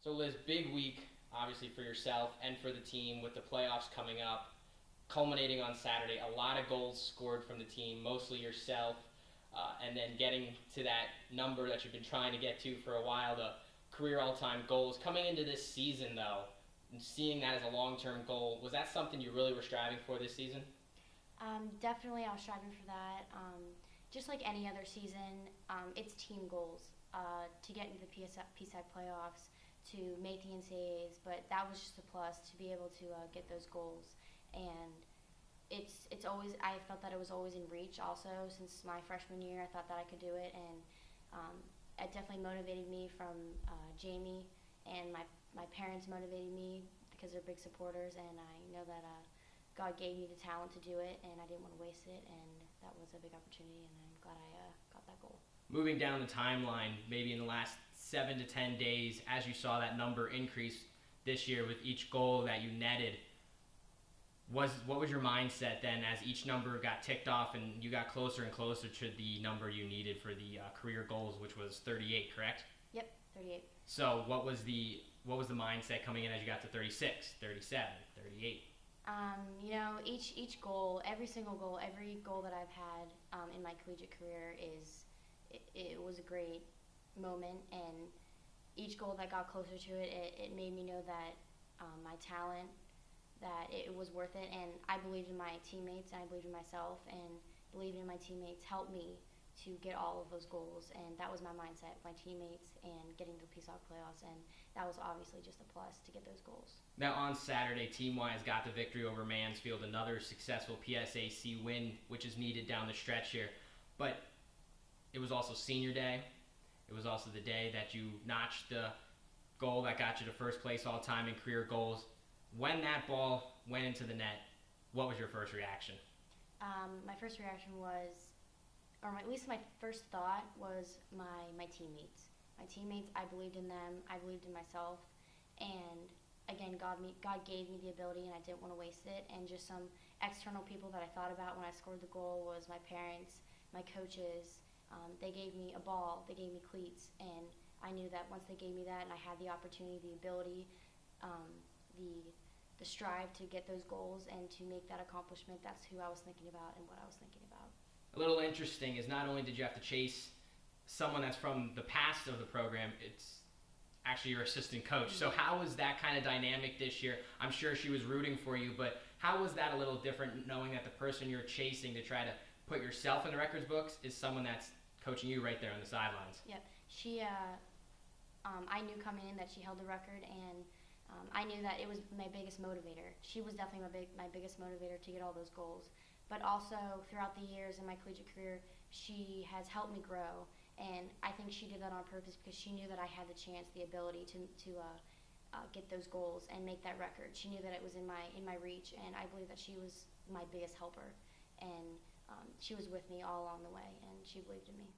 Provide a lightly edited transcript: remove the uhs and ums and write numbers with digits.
So Liz, big week obviously for yourself and for the team with the playoffs coming up, culminating on Saturday. A lot of goals scored from the team, mostly yourself, and then getting to that number that you've been trying to get to for a while, the career all-time goals. Coming into this season, though, and seeing that as a long-term goal, was that something you really were striving for this season? Definitely, I was striving for that. Just like any other season, it's team goals to get into the PSAC playoffs, to make the NCAAs, but that was just a plus to be able to get those goals. And it's always, I felt that it was always in reach also since my freshman year. I thought that I could do it, and it definitely motivated me from Jamie, and my parents motivated me because they're big supporters, and I know that God gave me the talent to do it, and I didn't want to waste it, and that was a big opportunity, and I'm glad I got that goal. Moving down the timeline, maybe in the last 7 to 10 days, as you saw that number increase this year with each goal that you netted, what was your mindset then as each number got ticked off and you got closer and closer to the number you needed for the career goals, which was 38, correct? Yep, 38. So what was the mindset coming in as you got to 36, 37, 38? Each goal, every single goal, every goal that I've had in my collegiate career it was a great moment, and each goal that got closer to it made me know that my talent, that it was worth it, and I believed in my teammates, and I believed in myself, and believing in my teammates helped me to get all of those goals, and that was my mindset, my teammates, and getting to the PSAC playoffs, and that was obviously just a plus to get those goals. Now on Saturday, team-wise got the victory over Mansfield, another successful PSAC win, which is needed down the stretch here, but it was also senior day. It was also the day that you notched the goal that got you to first place all time in career goals. When that ball went into the net, what was your first reaction? My first reaction was, at least my first thought was my teammates. My teammates, I believed in them, I believed in myself, and again, God gave me the ability, and I didn't want to waste it. And just some external people that I thought about when I scored the goal was my parents, my coaches. They gave me a ball, they gave me cleats, and I knew that once they gave me that and I had the opportunity, the ability, the strive to get those goals and to make that accomplishment, that's who I was thinking about and what I was thinking about. A little interesting is not only did you have to chase someone that's from the past of the program, it's actually your assistant coach. So how was that kind of dynamic this year? I'm sure she was rooting for you, but how was that a little different knowing that the person you're chasing to try to put yourself in the records books is someone that's coaching you right there on the sidelines? Yep. I knew coming in that she held the record, and I knew that it was my biggest motivator. She was definitely my biggest motivator to get all those goals. But also, throughout the years in my collegiate career, she has helped me grow, and I think she did that on purpose because she knew that I had the chance, the ability to get those goals and make that record. She knew that it was in my reach, and I believe that she was my biggest helper, and she was with me all along the way, and she believed in me.